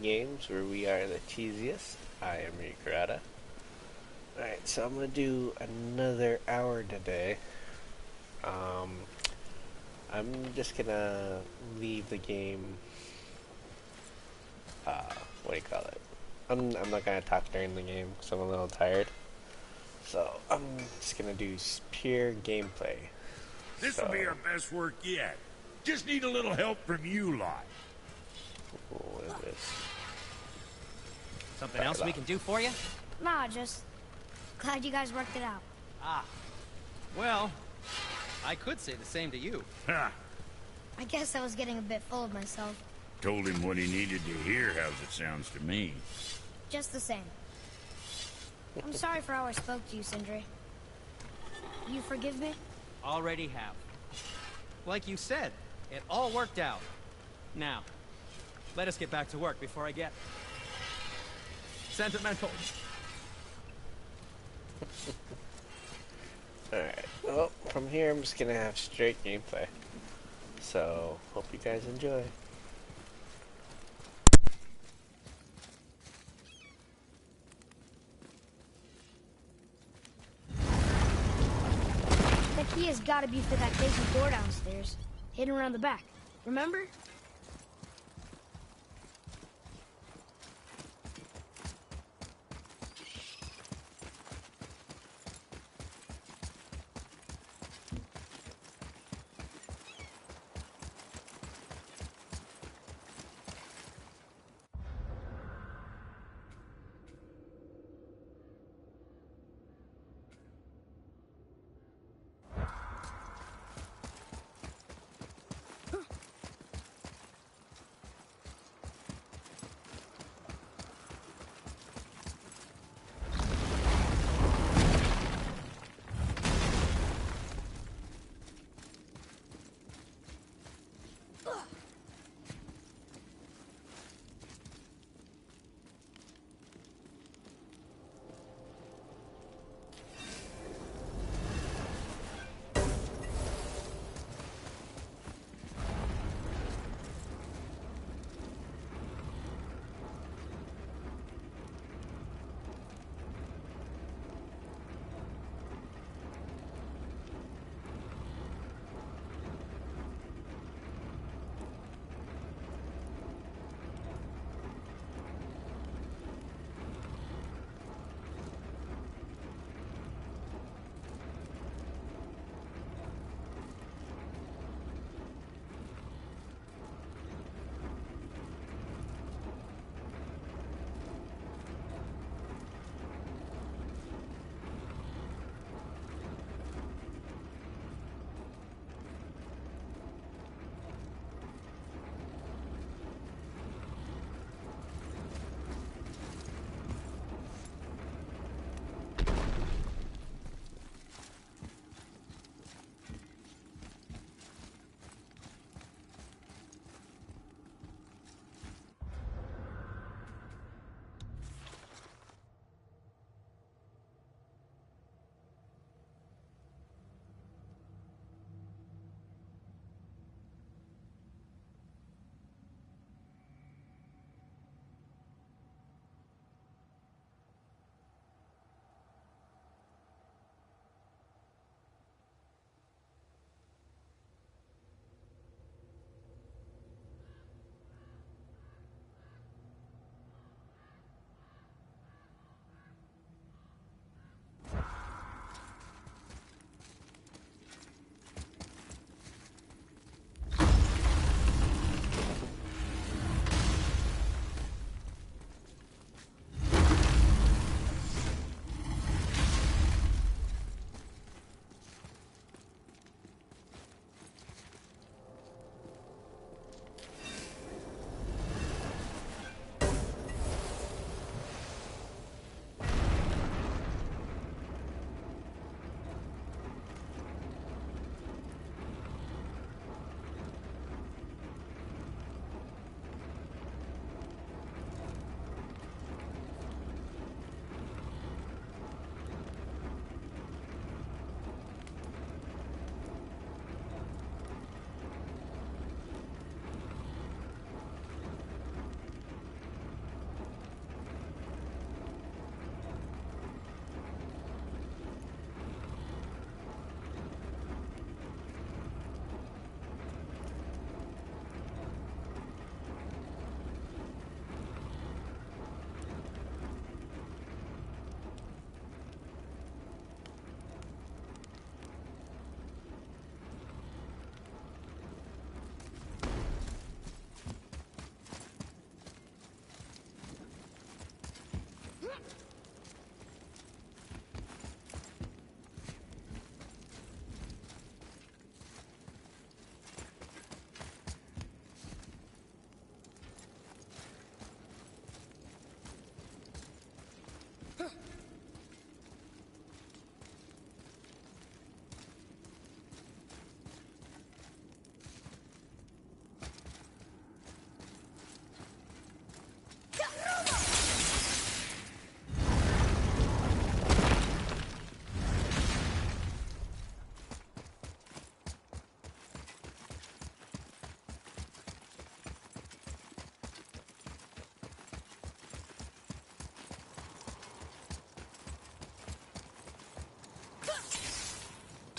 games where we are the cheesiest. I am Ryukarada. Alright, so I'm gonna do another hour today. Um, I'm just gonna leave the game. What do you call it? I'm not gonna talk during the game because I'm a little tired. So I'm just gonna do pure gameplay. This'll be our best work yet. Just need a little help from you lot. What is this? Something else we can do for you? Nah, just glad you guys worked it out. Ah. Well, I could say the same to you. Ha! I guess I was getting a bit full of myself. Told him what he needed to hear, how's it sounds to me. Just the same. I'm sorry for how I spoke to you, Sindri. You forgive me? Already have. Like you said, it all worked out. Now, let us get back to work before I get sentimental. Alright, well, from here I'm just gonna have straight gameplay. So, hope you guys enjoy. The key has got to be for that basement door downstairs, hidden around the back. Remember?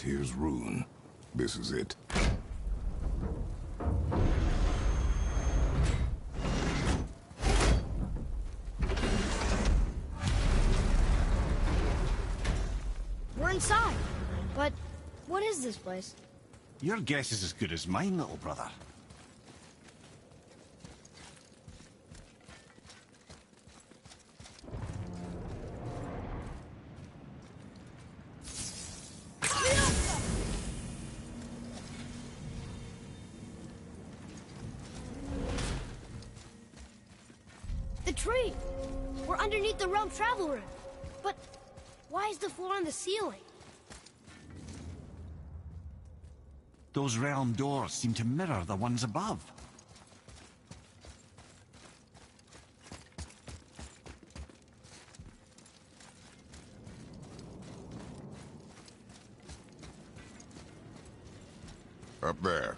Tyr's rune. This is it. We're inside. But what is this place? Your guess is as good as mine, little brother. The tree! We're underneath the realm travel room. But why is the floor on the ceiling? Those realm doors seem to mirror the ones above. Up there.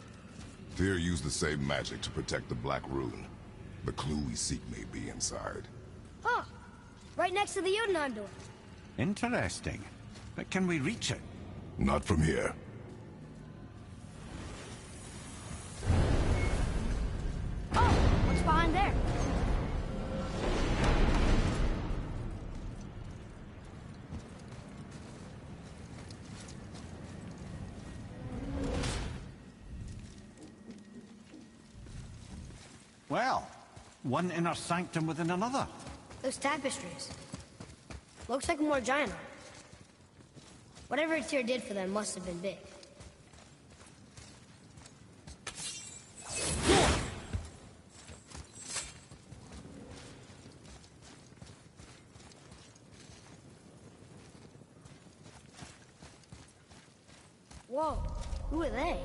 Tyr used the same magic to protect the Black Rune. The clue we seek may be inside. Huh. Right next to the Jotunheim door. Interesting. But can we reach it? Not from here. Oh, what's behind there? Well, one inner sanctum within another. Those tapestries. Looks like more giant art. Whatever Tyr did for them must have been big. Whoa, who are they?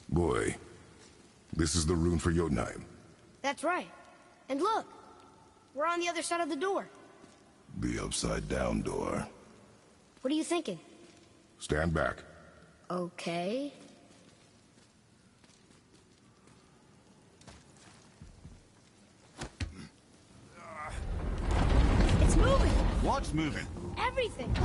Boy, this is the rune for Jotunheim. That's right. And look, we're on the other side of the door. The upside-down door. What are you thinking? Stand back. Okay. It's moving! What's moving? Everything!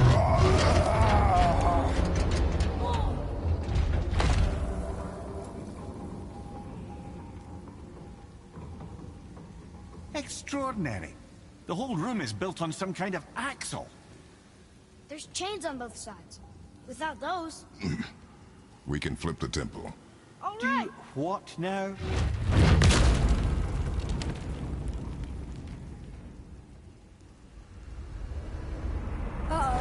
Extraordinary. The whole room is built on some kind of axle. There's chains on both sides. Without those... We can flip the temple. All right! Do what now? Uh-oh.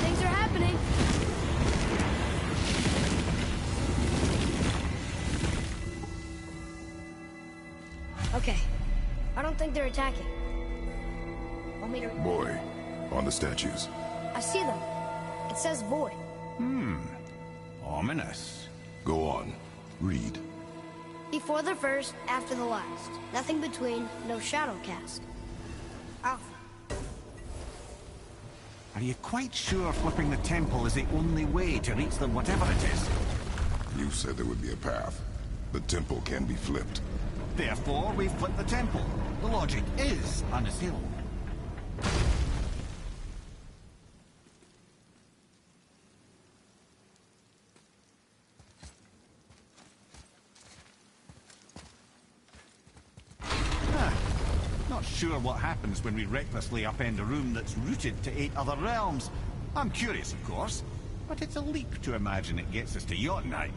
Things are happening. Okay. I don't think they're attacking. Want me to... Boy, on the statues. I see them. It says void. Ominous. Go on. Read. Before the first, after the last. Nothing between, no shadow cast. Alpha. Are you quite sure flipping the temple is the only way to reach them, whatever it is? You said there would be a path. The temple can be flipped. Therefore, we flip the temple. The logic is unassailable. Not sure what happens when we recklessly upend a room that's rooted to 8 other realms. I'm curious, of course, but it's a leap to imagine it gets us to Jotunheim.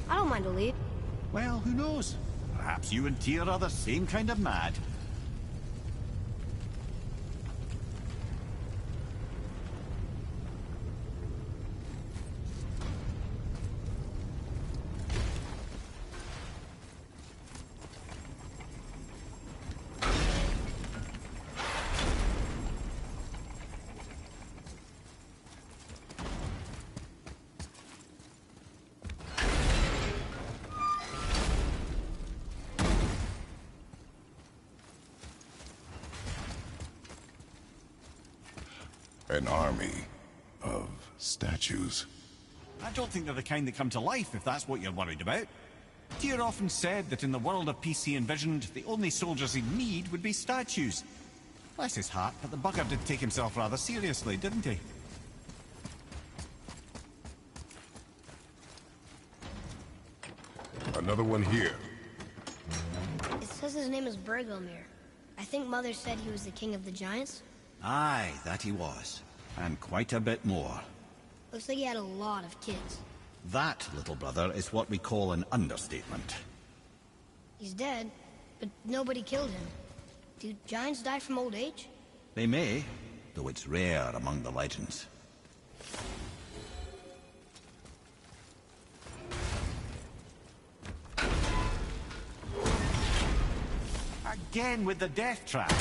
I don't mind a lead. Well, who knows? Perhaps you and Tyr are the same kind of mad. An army of statues. I don't think they're the kind that come to life, if that's what you're worried about. Tyr often said that in the world of peace he envisioned, the only soldiers he'd need would be statues. Bless his heart, but the bugger did take himself rather seriously, didn't he? Another one here. It says his name is Bergelmir. I think Mother said he was the king of the giants. Aye, that he was. And quite a bit more. Looks like he had a lot of kids. That, little brother, is what we call an understatement. He's dead, but nobody killed him. Do giants die from old age? They may, though it's rare among the legends. Again with the death trap.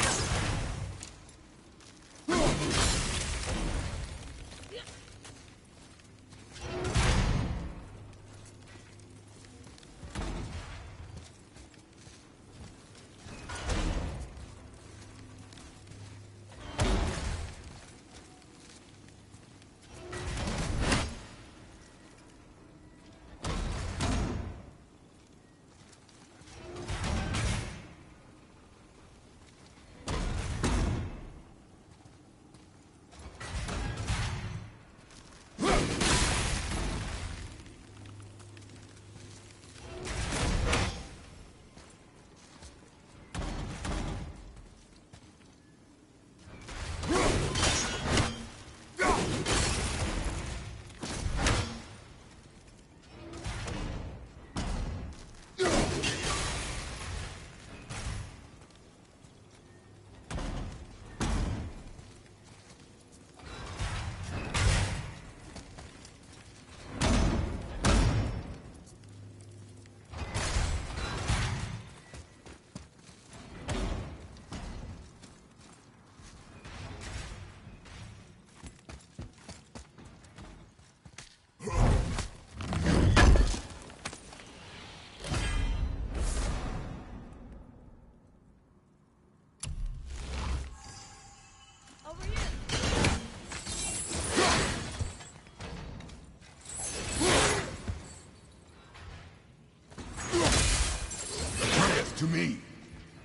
To me.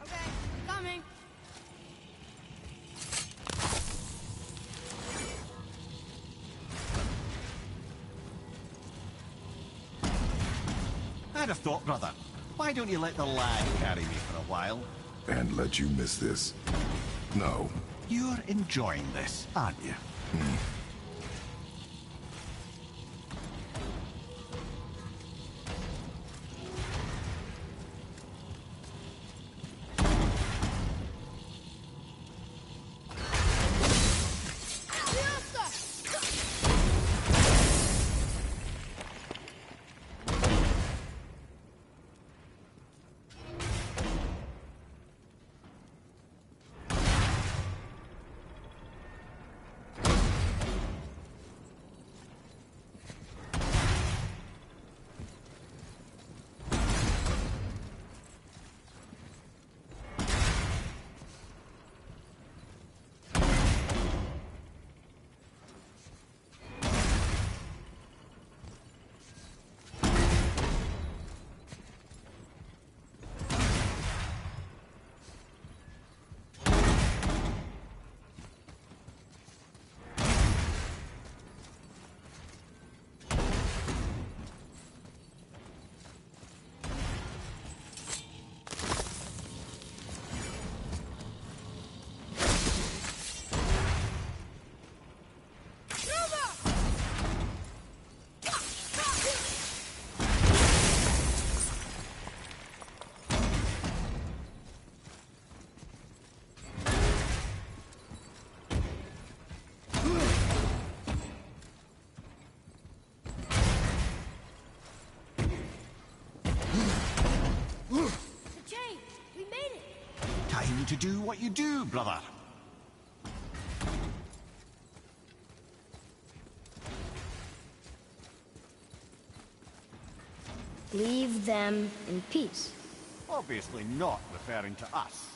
Okay, coming. I'd have thought, brother. Why don't you let the lad carry me for a while? And let you miss this? No. You're enjoying this, aren't you? To do what you do, brother. Leave them in peace. Obviously not referring to us.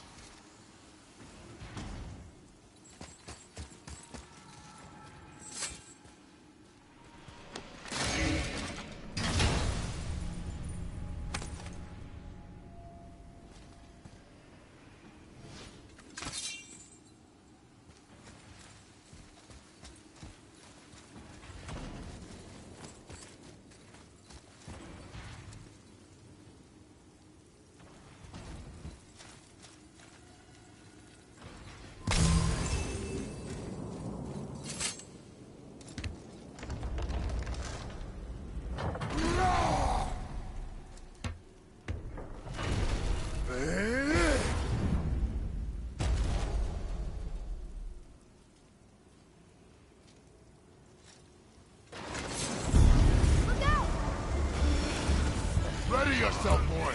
Ready yourself, boy!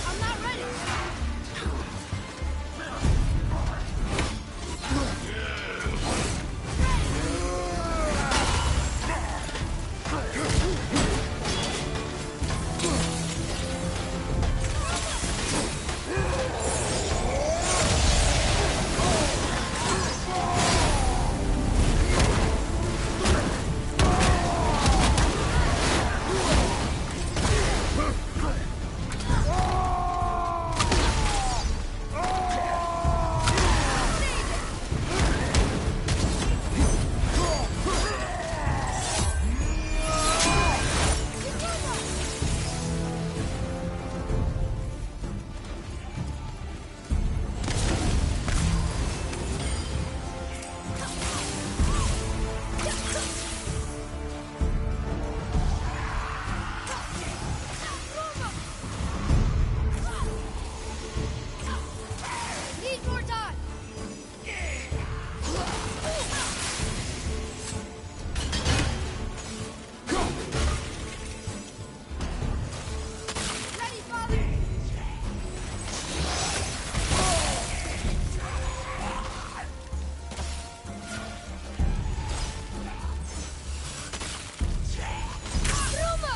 I'm not ready. Need more time. Ready, father. Ruma!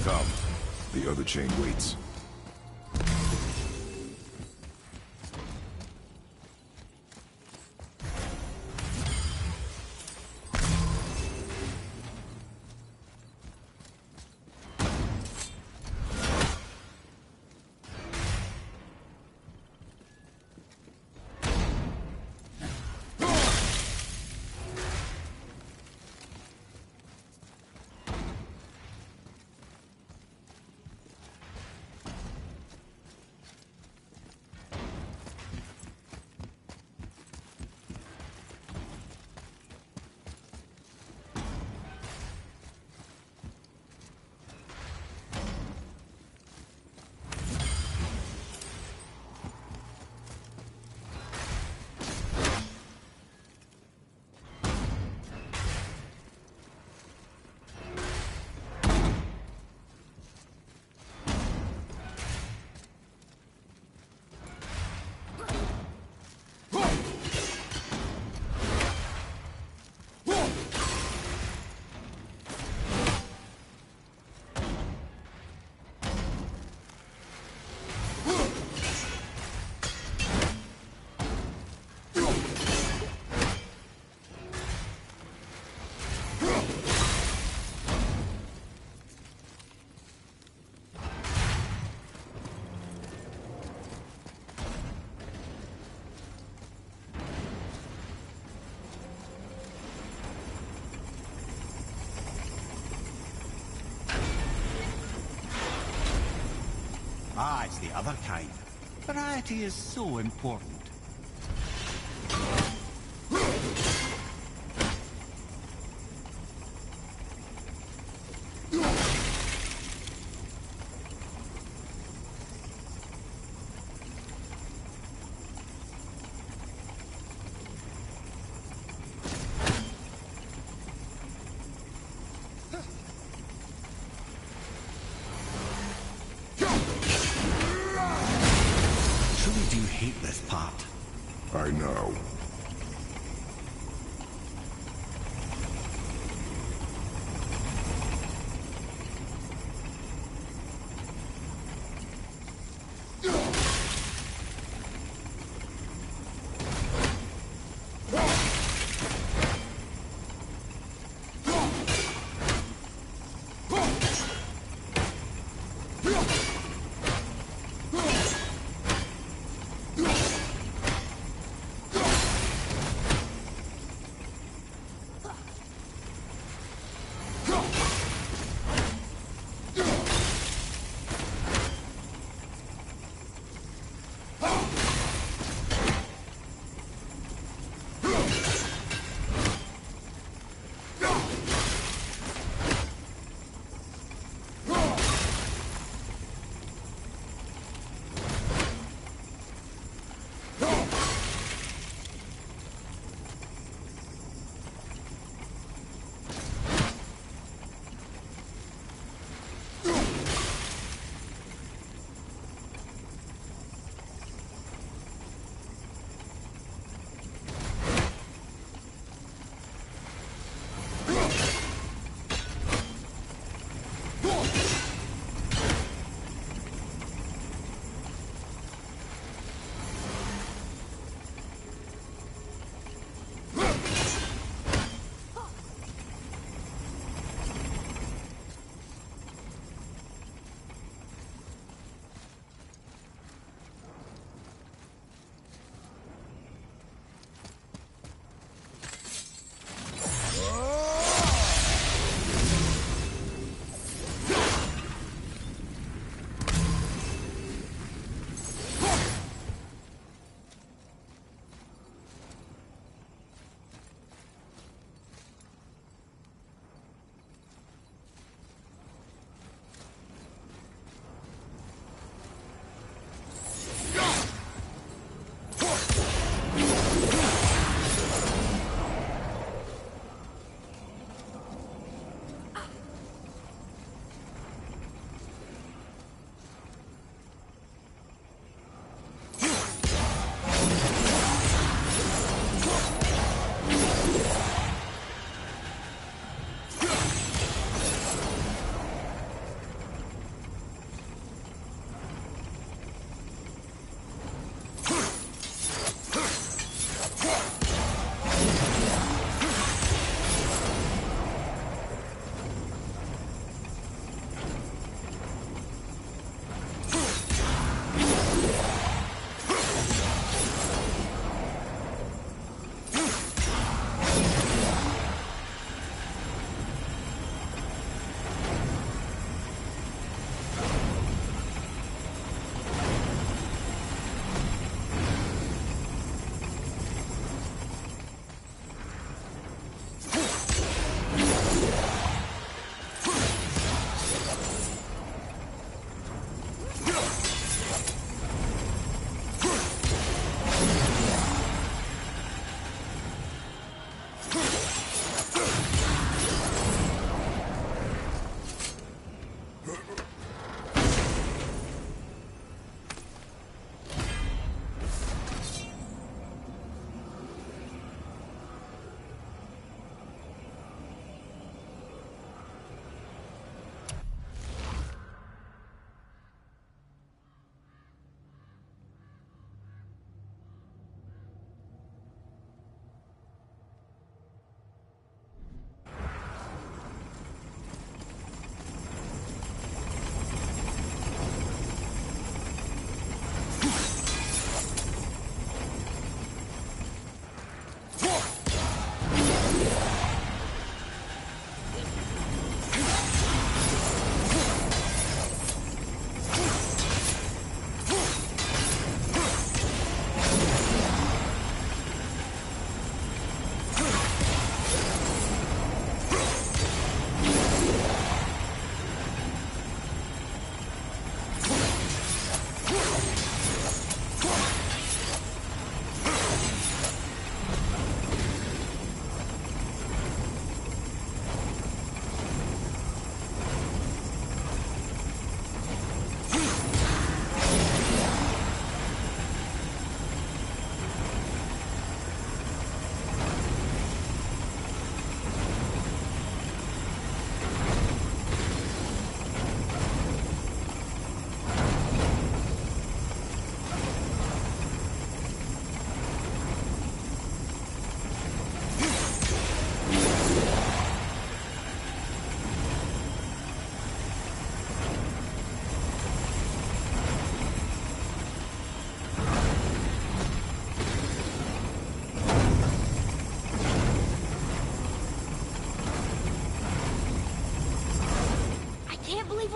Come. The other chain waits. Ah, it's the other kind. Variety is so important. Hate this part. I know.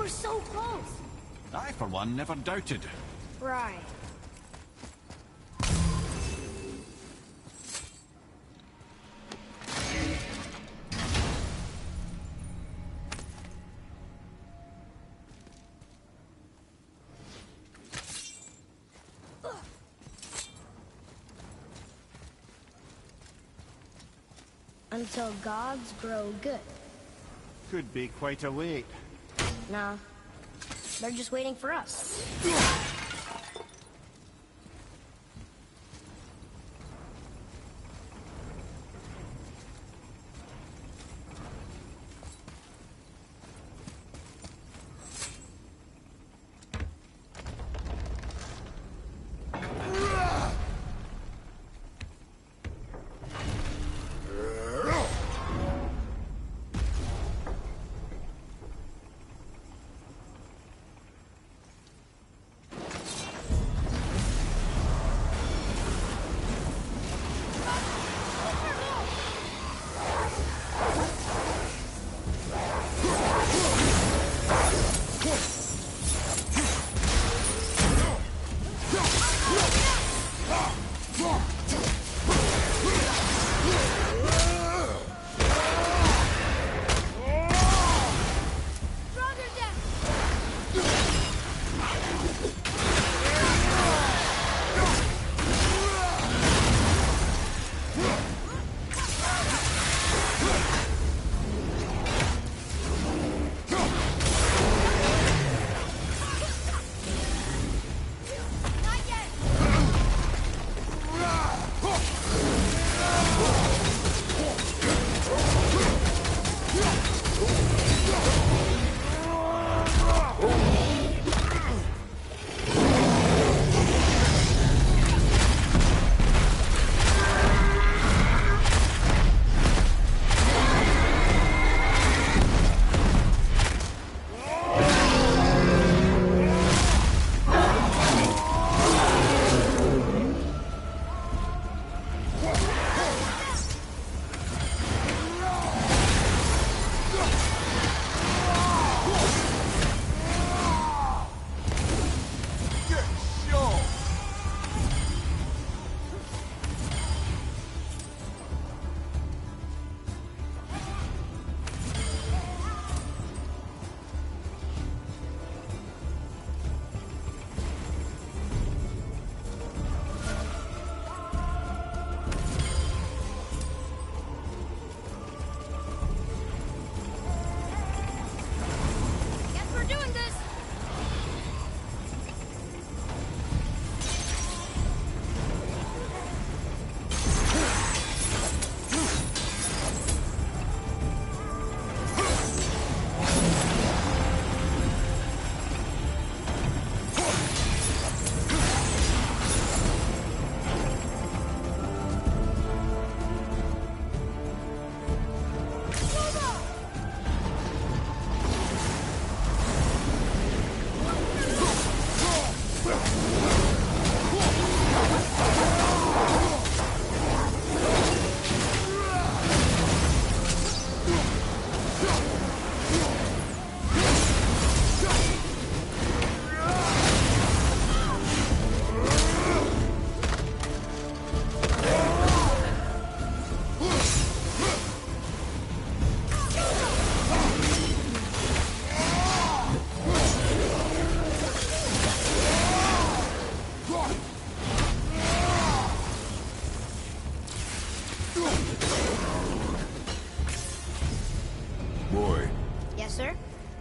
were so close. I, for one, never doubted. Right. Until gods grow good. Could be quite a wait. Nah. They're just waiting for us.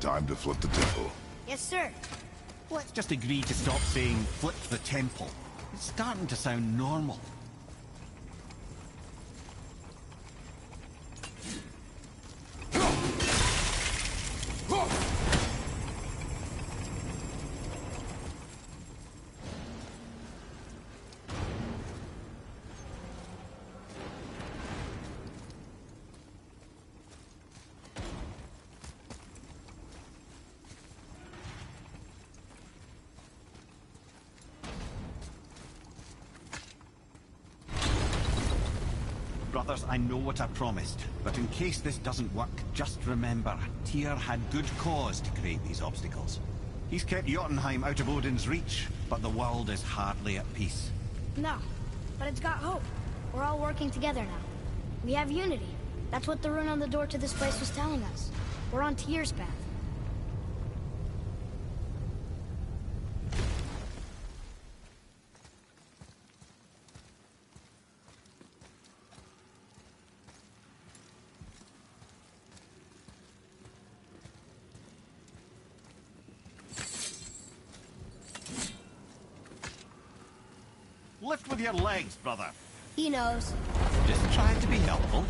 Time to flip the temple. Yes, sir. Let's just agree to stop saying flip the temple. It's starting to sound normal. brothers, I know what I promised. But in case this doesn't work, just remember, Tyr had good cause to create these obstacles. He's kept Jotunheim out of Odin's reach, but the world is hardly at peace. No, but it's got hope. We're all working together now. We have unity. That's what the rune on the door to this place was telling us. We're on Tyr's path. Lift with your legs, brother. He knows. Just trying to be helpful.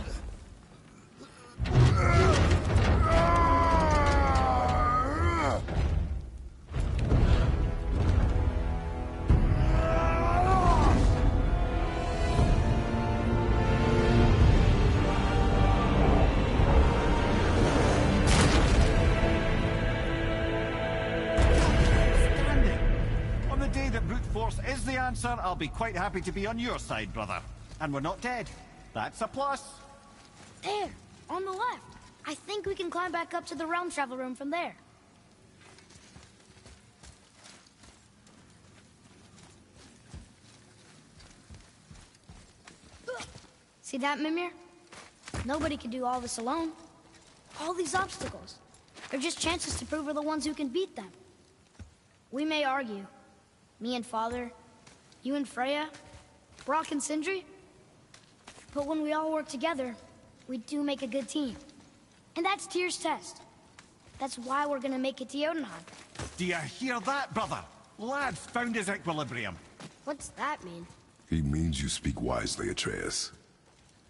On the day that brute force is the answer, I'll be quite happy to be on your side, brother. And we're not dead. That's a plus. There, on the left. I think we can climb back up to the realm travel room from there. See that, Mimir? Nobody can do all this alone. All these obstacles. They're just chances to prove we're the ones who can beat them. We may argue. Me and Father, you and Freya, Brock and Sindri. But when we all work together, we do make a good team. And that's Tyr's test. That's why we're gonna make it to Jotunheim. Do you hear that, brother? Lad's found his equilibrium. What's that mean? He means you speak wisely, Atreus.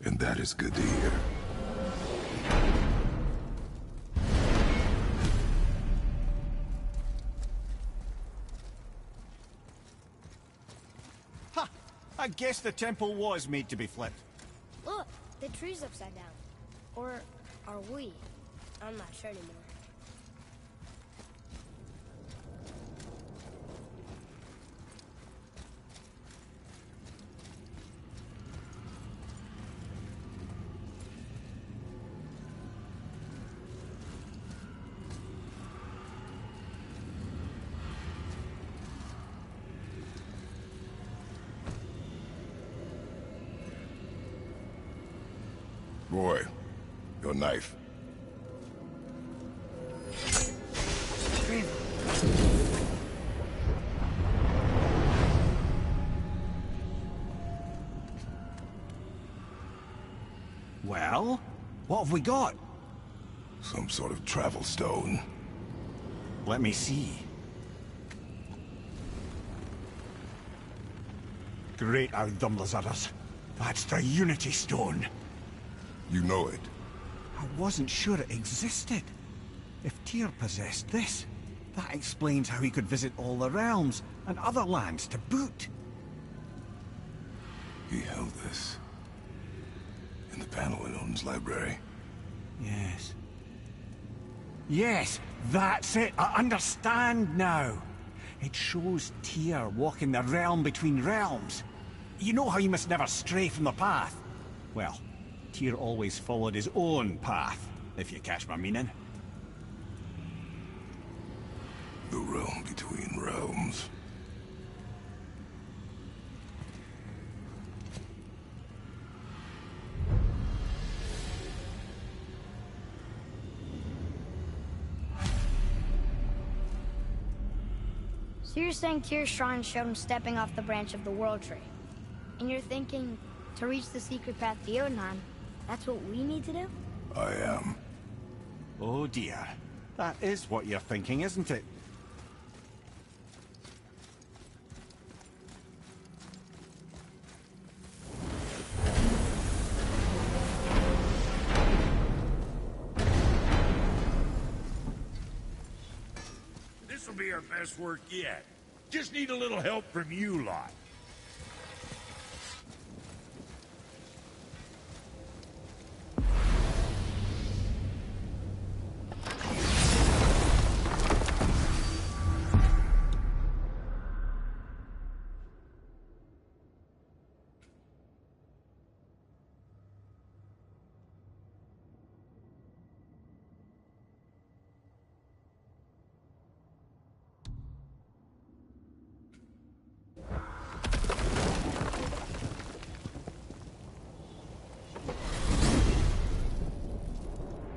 And that is good to hear. Ha! I guess the temple was made to be flipped. Look, the tree's upside down. Or are we? I'm not sure anymore. Boy, your knife. Well, what have we got? Some sort of travel stone. Let me see. Great Ardumlazaras. That's the Unity Stone. You know it. I wasn't sure it existed. If Tyr possessed this, that explains how he could visit all the realms and other lands to boot. He held this in the panel in Odin's library. Yes. Yes, that's it. I understand now. It shows Tyr walking the realm between realms. You know how you must never stray from the path? Well, Tyr always followed his own path, if you catch my meaning. The realm between realms. So you're saying Tyr's shrine showed him stepping off the branch of the World Tree. And you're thinking, to reach the secret path to Jotunheim, that's what we need to do? I am. Oh dear. That is what you're thinking, isn't it? This'll be our best work yet. Just need a little help from you lot.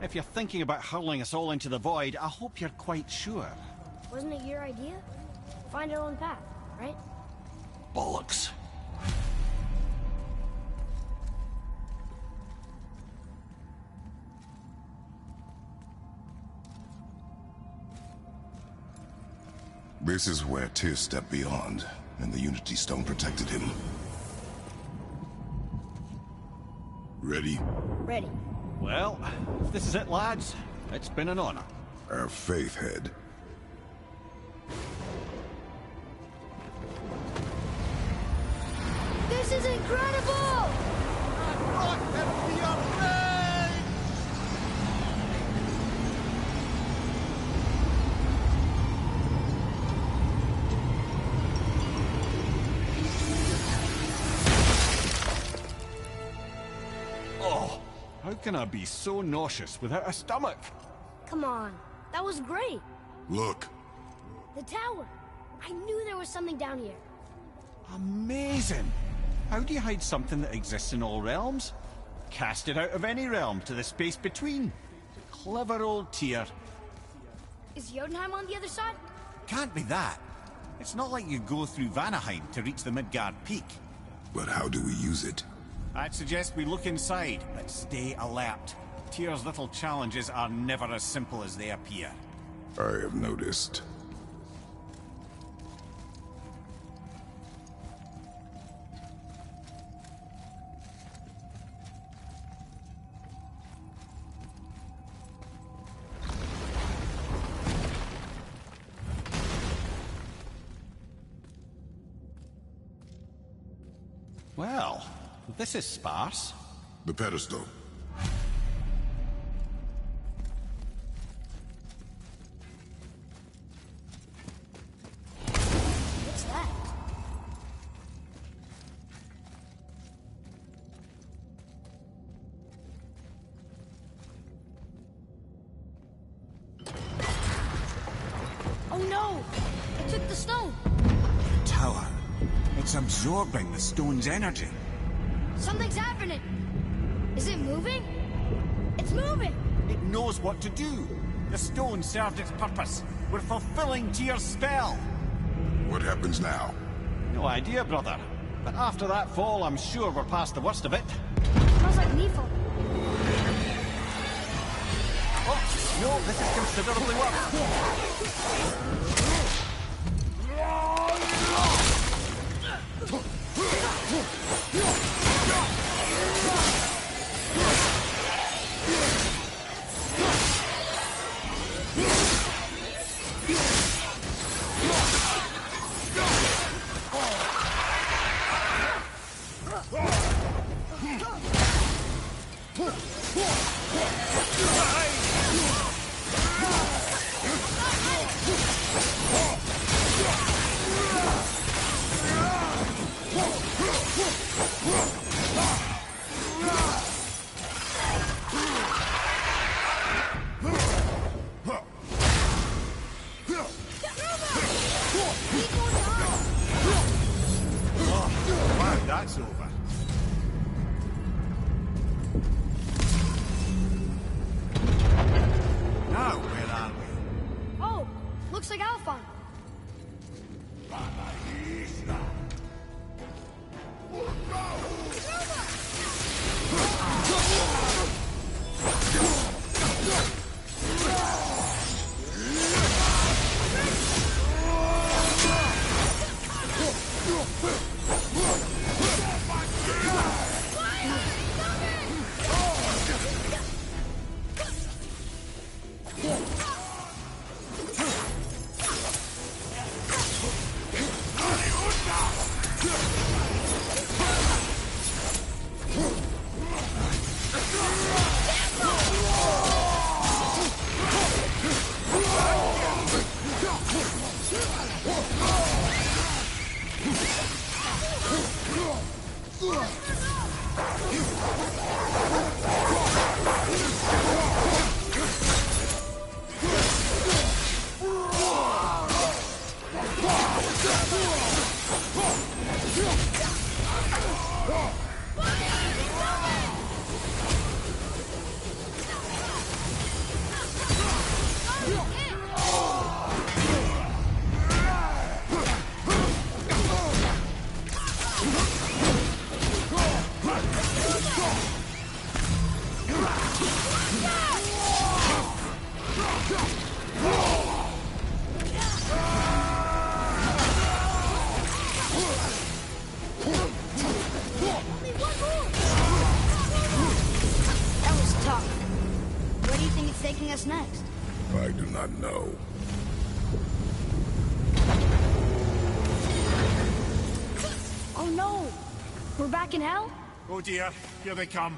if you're thinking about hurling us all into the void, I hope you're quite sure. Wasn't it your idea? Find our own path, right? Bollocks. This is where Tyr stepped beyond, and the Unity Stone protected him. Ready? Ready. Well, if this is it, lads, it's been an honor. Our faith head. This is incredible! Oh, how can I be so nauseous without a stomach? Come on, that was great. Look. The tower. I knew there was something down here. Amazing! How do you hide something that exists in all realms? Cast it out of any realm to the space between. Clever old Tyr. Is Jotunheim on the other side? Can't be that. It's not like you go through Vanaheim to reach the Midgard Peak. But how do we use it? I'd suggest we look inside, but stay alert. Tyr's little challenges are never as simple as they appear. I have noticed. Well, this is sparse. The pedestal. What's that? Oh no! It took the stone! Tower. It's absorbing the stone's energy. Something's happening! Is it moving? It's moving! It knows what to do. The stone served its purpose. We're fulfilling Tyr's spell. What happens now? No idea, brother. But after that fall, I'm sure we're past the worst of it. Smells like Nephil. Oh, no, this is considerably worse. Wow, that's over. Now, where are we? Oh, looks like Alphon. I know. Oh no! We're back in hell? Oh dear, here they come.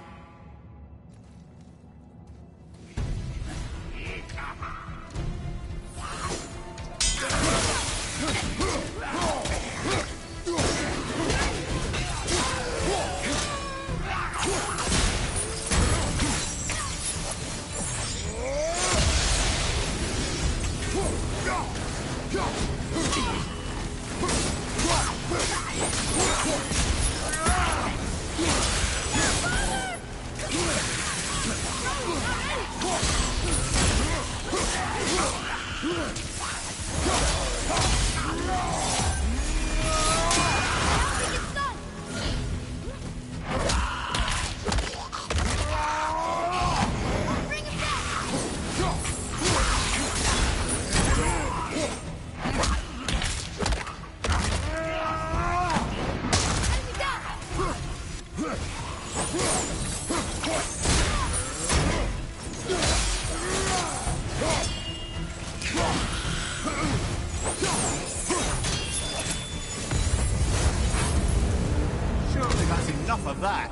Surely that's enough of that.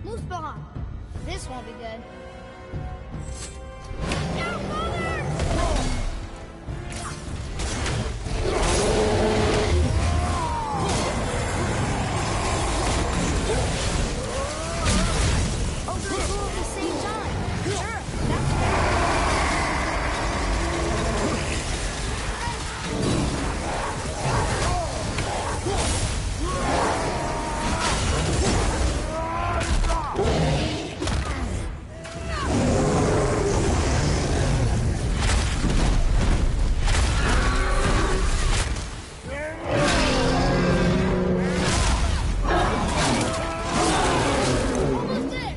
Muspelheim! This won't be good. Open and cool at the same time. Sure, that's almost there.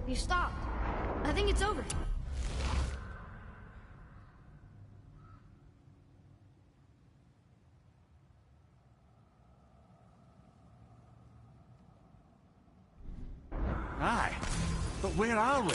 You stopped. I think it's over. Aye, but where are we?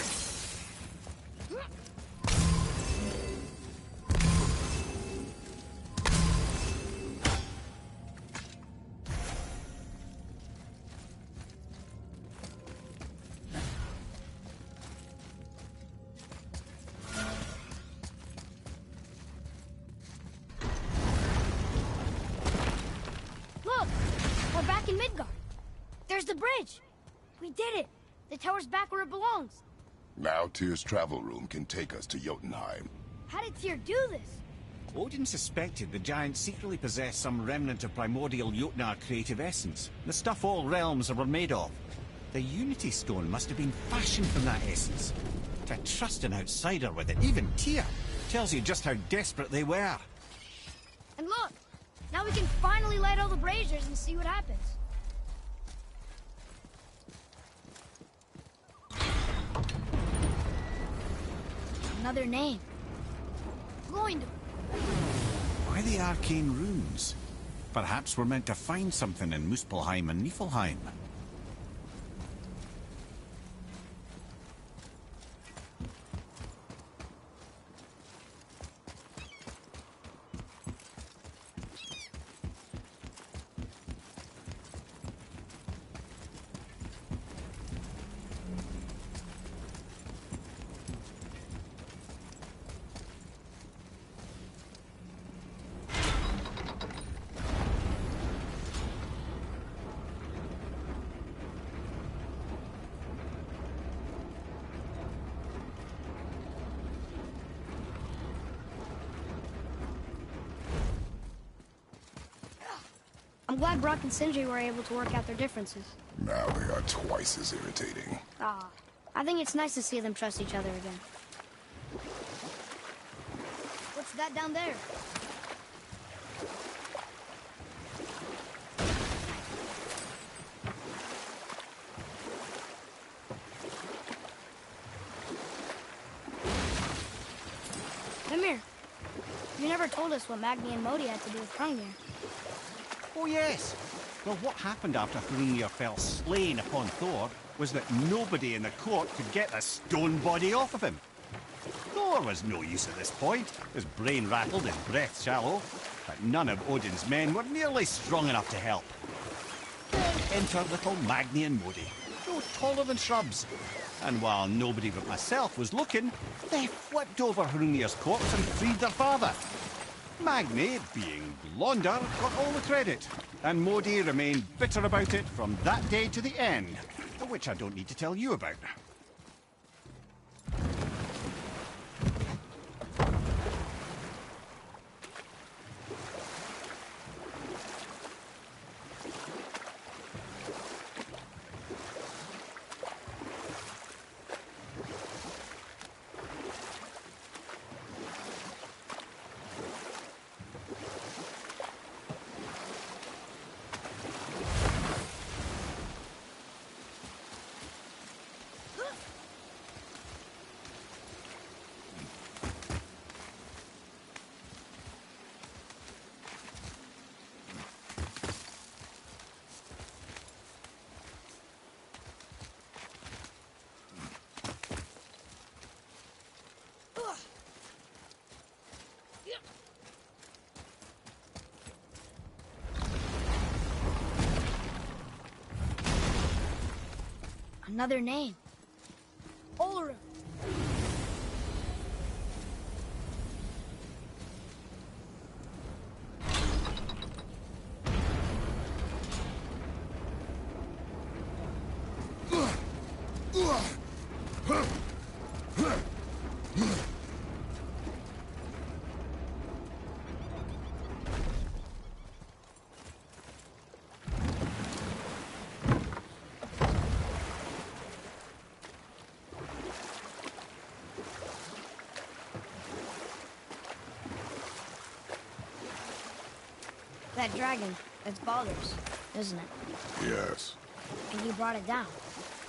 Look! We're back in Midgard. There's the bridge. We did it. The tower's back where it belongs. Now Tyr's travel room can take us to Jotunheim. How did Tyr do this? Odin suspected the giants secretly possessed some remnant of primordial Jotnar creative essence, the stuff all realms were made of. The Unity Stone must have been fashioned from that essence. To trust an outsider with it, even Tyr, tells you just how desperate they were. And look! Now we can finally light all the braziers and see what happens. Another name. Gloindor. Why the arcane runes? Perhaps we're meant to find something in Muspelheim and Niflheim. glad Brock and Sindri were able to work out their differences. Now they are twice as irritating. Ah, I think it's nice to see them trust each other again. What's that down there? Mimir, you never told us what Magni and Modi had to do with Hrungnir. Oh, yes. Well, what happened after Hrungnir fell slain upon Thor was that nobody in the court could get the stone body off of him. Thor was no use at this point, his brain rattled and breath shallow, but none of Odin's men were nearly strong enough to help. Then enter little Magni and Modi, no taller than shrubs. And while nobody but myself was looking, they flipped over Hrungnir's corpse and freed their father. Magni, being blonder, got all the credit, and Modi remained bitter about it from that day to the end, which I don't need to tell you about. Another name. Ulrich. That dragon, it's Baldur's, isn't it? Yes. And you brought it down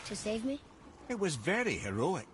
to save me? It was very heroic.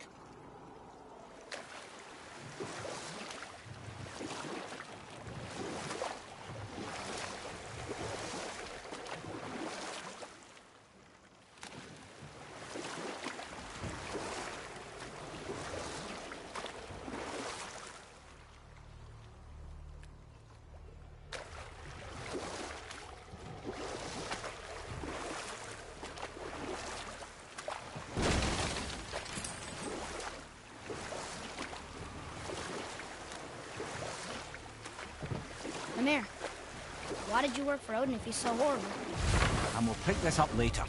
Mimir, why did you work for Odin if he's so horrible? And we'll pick this up later.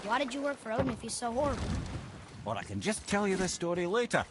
Why did you work for Odin if he's so horrible? Or I can just tell you the story later.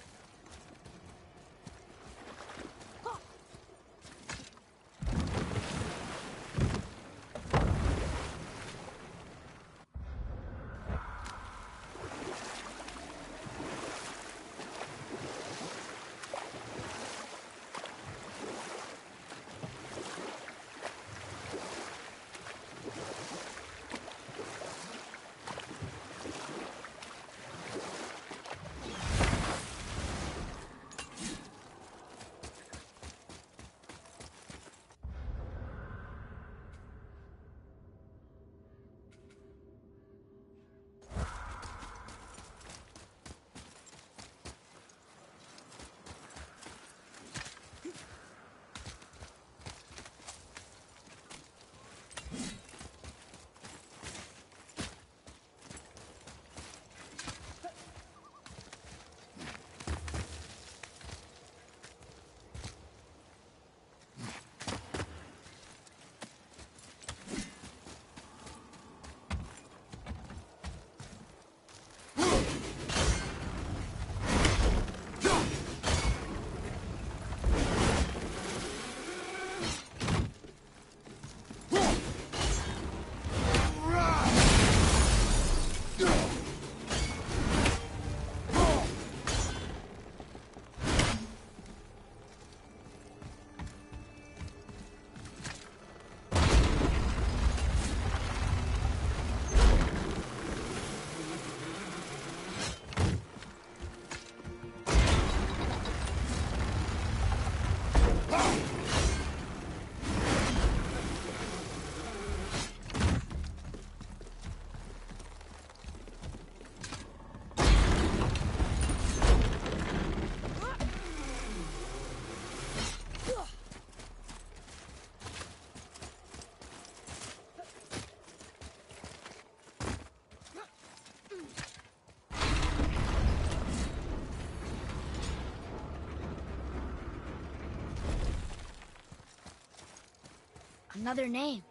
Another name.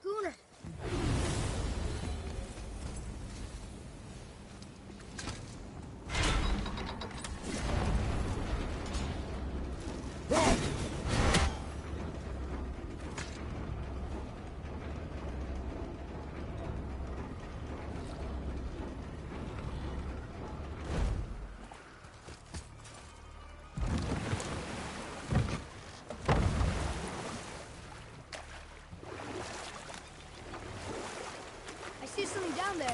Gunnar. I see something down there.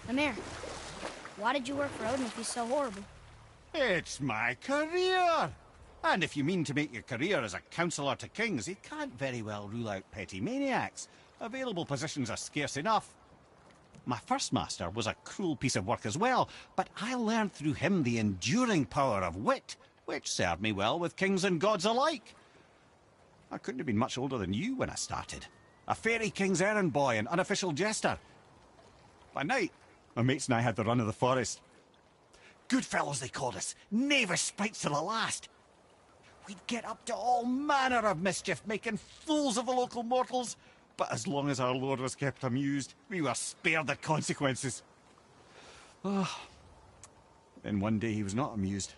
Amir, why did you work for Odin if he's so horrible? It's my career! And if you mean to make your career as a counsellor to kings, he can't very well rule out petty maniacs. Available positions are scarce enough. My first master was a cruel piece of work as well, but I learned through him the enduring power of wit, which served me well with kings and gods alike. I couldn't have been much older than you when I started. A fairy king's errand boy and unofficial jester. By night, my mates and I had the run of the forest. Good fellows they called us, knavish sprites to the last. We'd get up to all manner of mischief, making fools of the local mortals. But as long as our lord was kept amused, we were spared the consequences. Oh. Then one day he was not amused,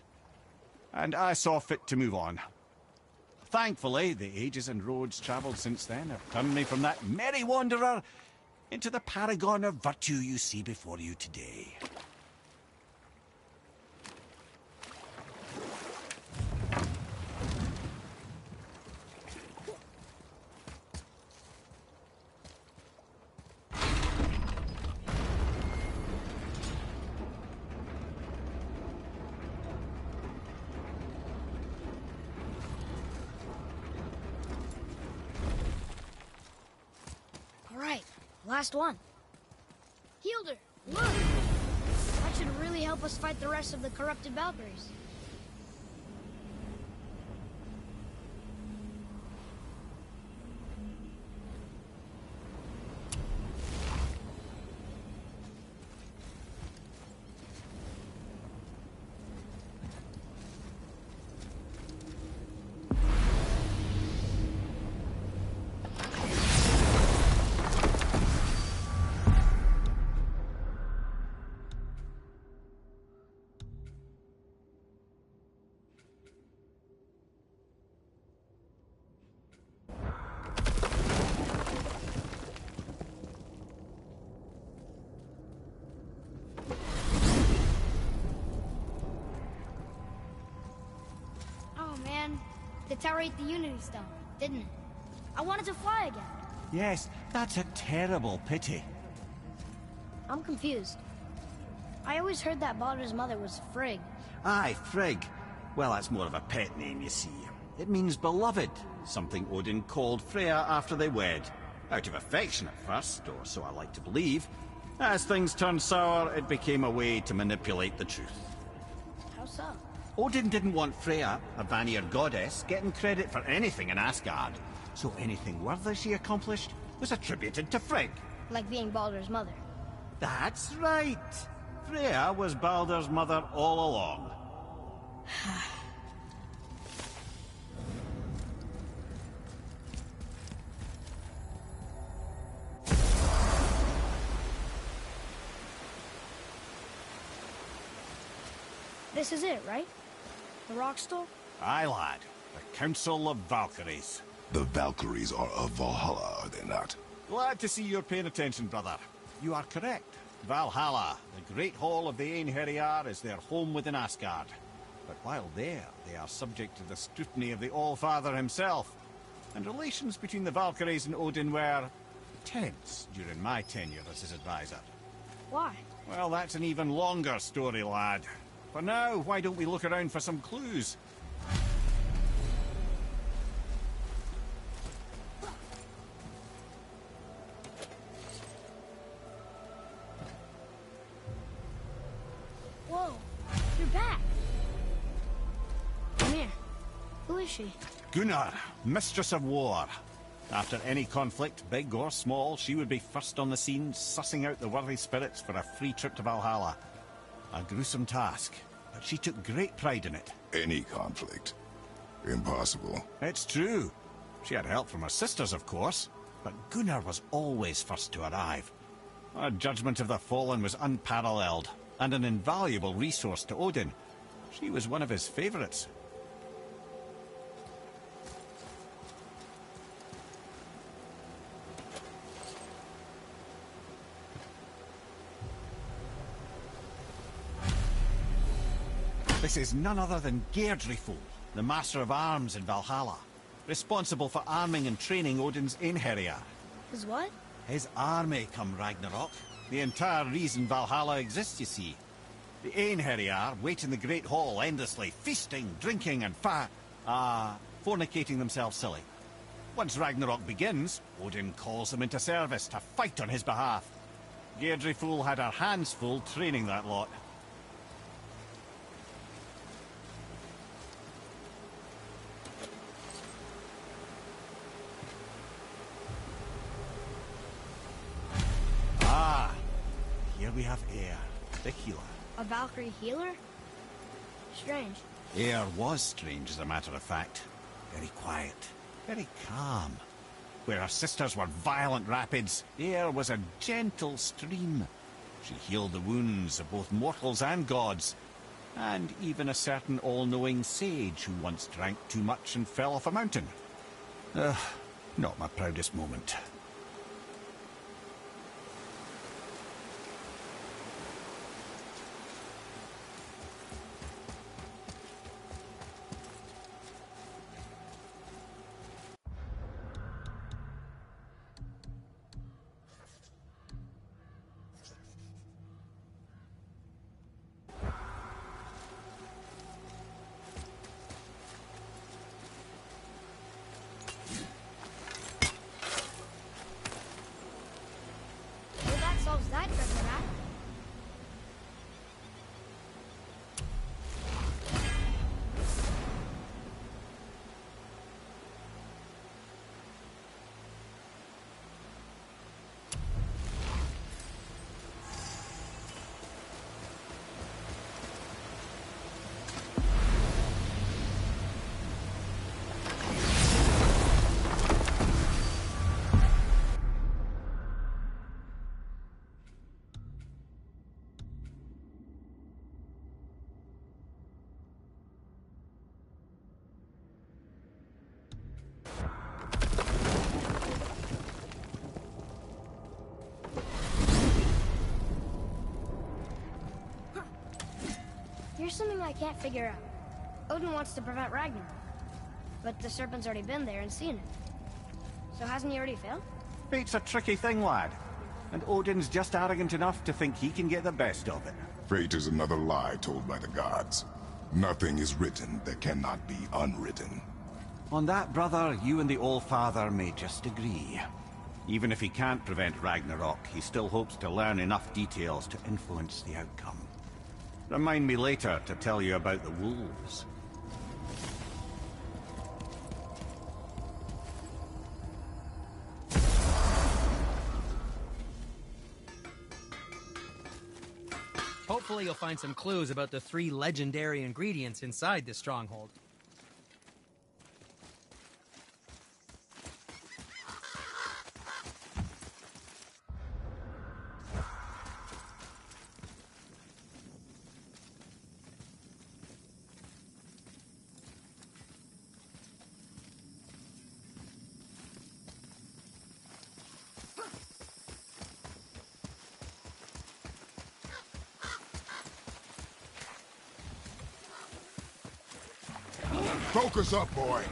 and I saw fit to move on. Thankfully, the ages and roads travelled since then have turned me from that merry wanderer into the paragon of virtue you see before you today. All right, last one. Hildur, look! That should really help us fight the rest of the corrupted Valkyries. The tower ate the Unity Stone, didn't it? I wanted to fly again. Yes, that's a terrible pity. I'm confused. I always heard that Baldur's mother was Frigg. Aye, Frigg. Well, that's more of a pet name, you see. It means beloved, something Odin called Freya after they wed. Out of affection at first, or so I like to believe. As things turned sour, it became a way to manipulate the truth. How so? Odin didn't want Freya, a Vanir goddess, getting credit for anything in Asgard. So anything worthy she accomplished was attributed to Frigg. Like being Baldur's mother. That's right. Freya was Baldur's mother all along. This is it, right? The rock store? Aye, lad. The Council of Valkyries. The Valkyries are of Valhalla, are they not? Glad to see you're paying attention, brother. You are correct. Valhalla, the great hall of the Einherjar, is their home within Asgard. But while there, they are subject to the scrutiny of the All-Father himself. And relations between the Valkyries and Odin were tense during my tenure as his advisor. Why? Well, that's an even longer story, lad. For now, why don't we look around for some clues? Whoa, you're back. Come here. Who is she? Gunnar, Mistress of War. After any conflict, big or small, she would be first on the scene, sussing out the worthy spirits for a free trip to Valhalla. A gruesome task, but she took great pride in it. Any conflict. Impossible. It's true. She had help from her sisters, of course, but Gunnar was always first to arrive. Her judgment of the fallen was unparalleled, and an invaluable resource to Odin. She was one of his favorites. This is none other than Geirdriful, the Master of Arms in Valhalla, responsible for arming and training Odin's Einherjar. His what? His army come Ragnarok. The entire reason Valhalla exists, you see. The Einherjar wait in the Great Hall endlessly, feasting, drinking, and fornicating themselves silly. Once Ragnarok begins, Odin calls them into service to fight on his behalf. Geirdriful had her hands full training that lot. Here we have Eir, the healer. A Valkyrie healer? Strange. Eir was strange, as a matter of fact. Very quiet, very calm. Where her sisters were violent rapids, Eir was a gentle stream. She healed the wounds of both mortals and gods, and even a certain all-knowing sage who once drank too much and fell off a mountain. Not my proudest moment. Well, that solves that treasure map. Here's something I can't figure out. Odin wants to prevent Ragnarok. But the serpent's already been there and seen it. So hasn't he already failed? Fate's a tricky thing, lad. And Odin's just arrogant enough to think he can get the best of it. Fate is another lie told by the gods. Nothing is written that cannot be unwritten. On that, brother, you and the All-Father may just agree. Even if he can't prevent Ragnarok, he still hopes to learn enough details to influence the outcome. Remind me later to tell you about the wolves. Hopefully you'll find some clues about the 3 legendary ingredients inside this stronghold. Focus up, boy.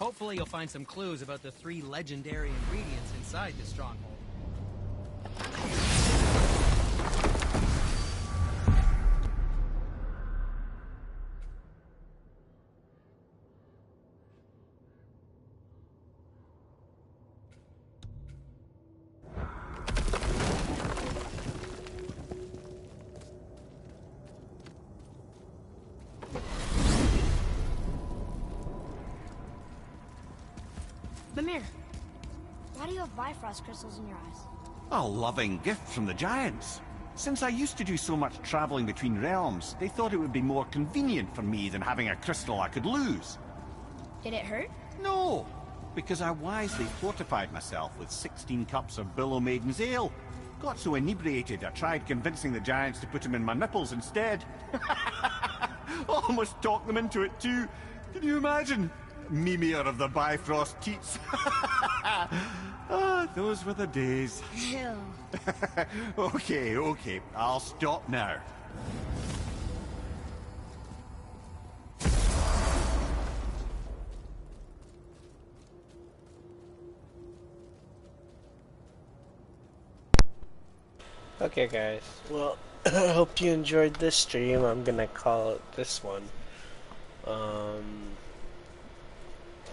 Hopefully you'll find some clues about the 3 legendary ingredients inside the stronghold. Mimir, why do you have Bifrost crystals in your eyes? A loving gift from the giants. Since I used to do so much traveling between realms, they thought it would be more convenient for me than having a crystal I could lose. Did it hurt? No, because I wisely fortified myself with 16 cups of Billow Maiden's ale. Got so inebriated I tried convincing the giants to put them in my nipples instead. Almost talked them into it too. Can you imagine? Mimir of the Bifrost teats. Ah, those were the days. Ew. Okay, I'll stop now. Okay guys, well, I hope you enjoyed this stream. I'm gonna call it this one.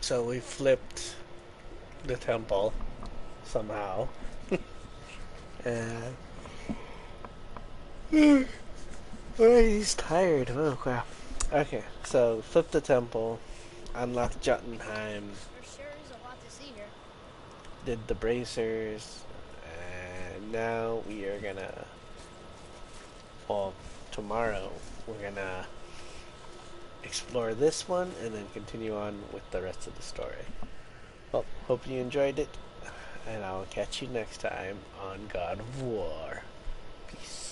So we flipped the temple somehow. And he's tired. Oh crap. Okay, so flipped the temple, unlocked Jotunheim, There sure is a lot to see here. did the bracers, and now we are gonna, well, tomorrow we're gonna explore this one and then continue on with the rest of the story. Well, hope you enjoyed it, and I'll catch you next time on God of War. Peace.